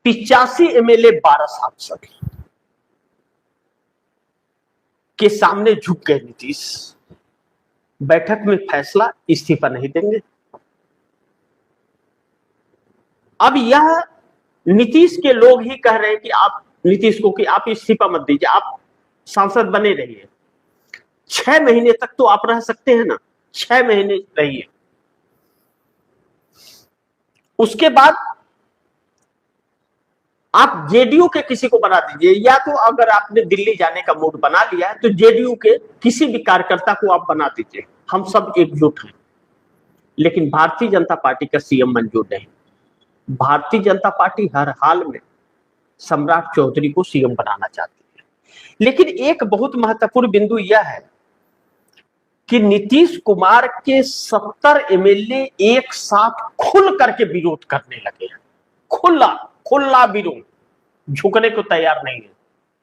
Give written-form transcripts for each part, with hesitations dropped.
85 MLA 12 सांसद के सामने झुक गए नीतीश। बैठक में फैसला इस्तीफा नहीं देंगे। अब यह नीतीश के लोग ही कह रहे हैं कि आप नीतीश को कि आप इस्तीफा मत दीजिए, आप सांसद बने रहिए। 6 महीने तक तो आप रह सकते हैं ना, 6 महीने रहिए। उसके बाद आप जेडीयू के किसी को बना दीजिए, या तो अगर आपने दिल्ली जाने का मूड बना लिया है तो जेडीयू के किसी भी कार्यकर्ता को आप बना दीजिए, हम सब एकजुट हैं। लेकिन भारतीय जनता पार्टी का सीएम मंजूर नहीं। भारतीय जनता पार्टी हर हाल में सम्राट चौधरी को सीएम बनाना चाहती है। लेकिन एक बहुत महत्वपूर्ण बिंदु यह है कि नीतीश कुमार के 70 एमएलए एक साथ खुल करके विरोध करने लगे हैं। खुला विरोध, झुकने को तैयार नहीं है,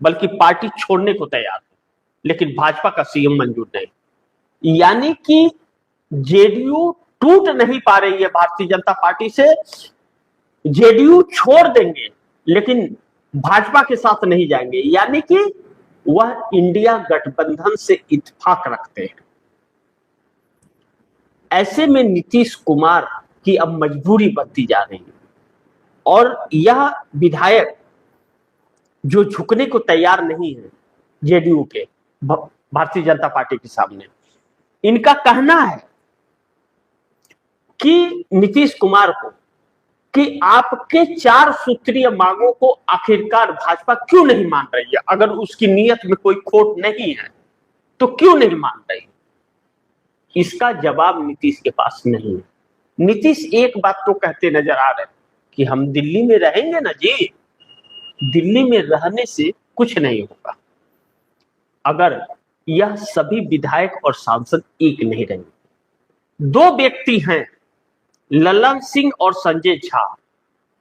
बल्कि पार्टी छोड़ने को तैयार है। लेकिन भाजपा का सीएम मंजूर नहीं। यानी कि जेडीयू टूट नहीं पा रही है भारतीय जनता पार्टी से। जेडीयू छोड़ देंगे लेकिन भाजपा के साथ नहीं जाएंगे, यानी कि वह इंडिया गठबंधन से इत्तेफाक रखते हैं। ऐसे में नीतीश कुमार की अब मजबूरी बनती जा रही है और यह विधायक जो झुकने को तैयार नहीं है जेडीयू के भारतीय जनता पार्टी के सामने, इनका कहना है कि नीतीश कुमार को कि आपके 4 सूत्रीय मांगों को आखिरकार भाजपा क्यों नहीं मान रही है। अगर उसकी नीयत में कोई खोट नहीं है तो क्यों नहीं मान रही। इसका जवाब नीतीश के पास नहीं है। नीतीश एक बात तो कहते नजर आ रहे हैं कि हम दिल्ली में रहेंगे ना जी, दिल्ली में रहने से कुछ नहीं होगा अगर यह सभी विधायक और सांसद एक नहीं रहेंगे। 2 व्यक्ति हैं, ललन सिंह और संजय झा,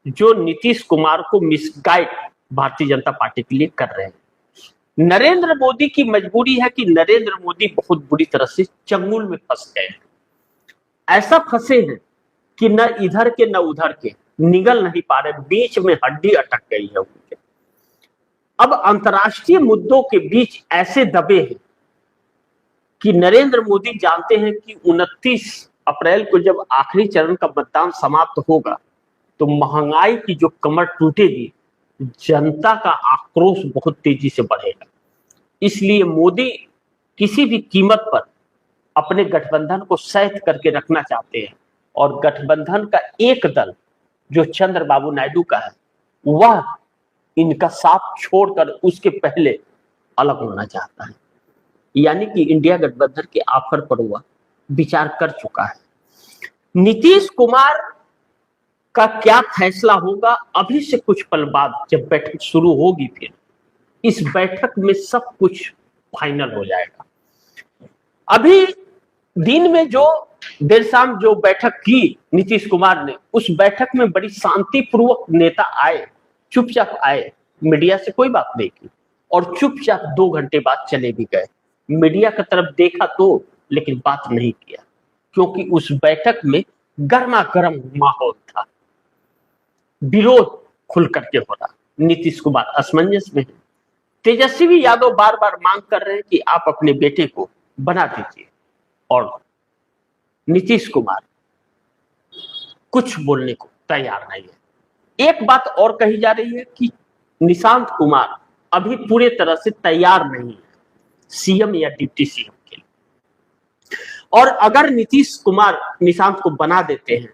जो नीतीश कुमार को मिसगाइड भारतीय जनता पार्टी के लिए कर रहे हैं। नरेंद्र मोदी की मजबूरी है कि नरेंद्र मोदी बहुत बुरी तरह से चंगुल में फंस गए हैं। ऐसा फंसे हैं कि न इधर के न उधर के, निगल नहीं पा रहे, बीच में हड्डी अटक गई है उनके। अब अंतर्राष्ट्रीय मुद्दों के बीच ऐसे दबे हैं कि नरेंद्र मोदी जानते हैं कि 29 अप्रैल को जब आखिरी चरण का मतदान समाप्त होगा तो महंगाई की जो कमर टूटेगी, जनता का आक्रोश बहुत तेजी से बढ़ेगा। इसलिए मोदी किसी भी कीमत पर अपने गठबंधन को सहित करके रखना चाहते हैं और गठबंधन का एक दल जो चंद्रबाबू नायडू का है, वह इनका साथ छोड़कर उसके पहले अलग होना चाहता है। यानी कि इंडिया गठबंधन के ऑफर पर वह विचार कर चुका है। नीतीश कुमार का क्या फैसला होगा अभी से कुछ पल बाद जब बैठक शुरू होगी, फिर इस बैठक में सब कुछ फाइनल हो जाएगा। अभी दिन में जो देर शाम जो बैठक की नीतीश कुमार ने, उस बैठक में बड़ी शांतिपूर्वक नेता आए, चुपचाप आए, मीडिया से कोई बात नहीं की और चुपचाप 2 घंटे बाद चले भी गए। मीडिया की तरफ देखा तो, लेकिन बात नहीं किया, क्योंकि उस बैठक में गर्मा गर्म माहौल था, विरोध खुल करके हो रहा। नीतीश कुमार असमंजस में है। तेजस्वी यादव बार बार मांग कर रहे हैं कि आप अपने बेटे को बना दीजिए और नीतीश कुमार कुछ बोलने को तैयार नहीं है। एक बात और कही जा रही है कि निशांत कुमार अभी पूरे तरह से तैयार नहीं है सीएम या डिप्टी सीएम के लिए, और अगर नीतीश कुमार निशांत को बना देते हैं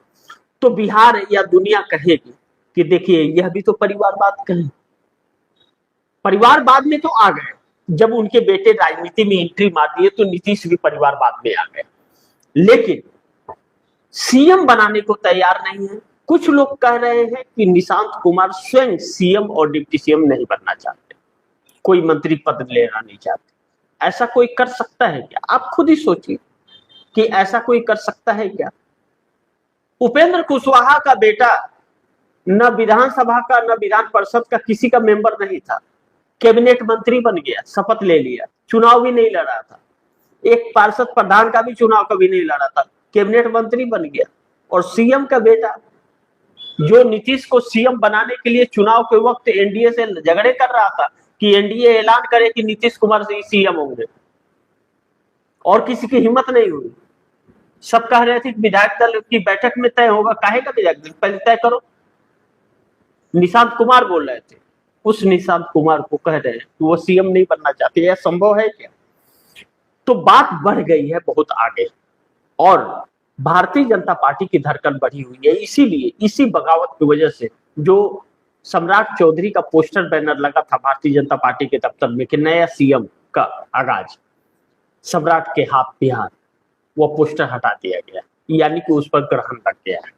तो बिहार या दुनिया कहेगी कि देखिए यह भी तो परिवारवाद कहे। परिवारवाद में तो आ गए, जब उनके बेटे राजनीति में एंट्री मार दिए तो नीतीश भी परिवारवाद में आ गए, लेकिन सीएम बनाने को तैयार नहीं है। कुछ लोग कह रहे हैं कि निशांत कुमार स्वयं सीएम और डिप्टी सीएम नहीं बनना चाहते, कोई मंत्री पद लेना नहीं चाहते। ऐसा कोई कर सकता है क्या? आप खुद ही सोचिए कि ऐसा कोई कर सकता है क्या? उपेंद्र कुशवाहा का बेटा न विधानसभा का न विधान परिषद का किसी का मेंबर नहीं था, कैबिनेट मंत्री बन गया, शपथ ले लिया, चुनाव भी नहीं लड़ा था, एक पार्षद प्रधान का भी चुनाव कभी नहीं लड़ा था, कैबिनेट मंत्री बन गया। और सीएम का बेटा जो नीतीश को सीएम बनाने के लिए चुनाव के वक्त एनडीए से झगड़े कर रहा था कि एनडीए ऐलान करे कि नीतीश कुमार से सीएम होंगे, और किसी की हिम्मत नहीं हुई। सब कह रहे थे कि विधायक दल की बैठक में तय होगा। काहे का विधायक दल, पहले तय करो। निशांत कुमार बोल रहे थे, उस निशांत कुमार को कह रहे हैं कि वो सीएम नहीं बनना चाहते। यह संभव है क्या? तो बात बढ़ गई है बहुत आगे, और भारतीय जनता पार्टी की धड़कन बढ़ी हुई है। इसीलिए इसी बगावत की वजह से जो सम्राट चौधरी का पोस्टर बैनर लगा था भारतीय जनता पार्टी के दफ्तर में कि नया सीएम का आगाज सम्राट के हाथ बिहार, वो पोस्टर हटा दिया गया, यानी कि उस पर ग्रहण लग गया है।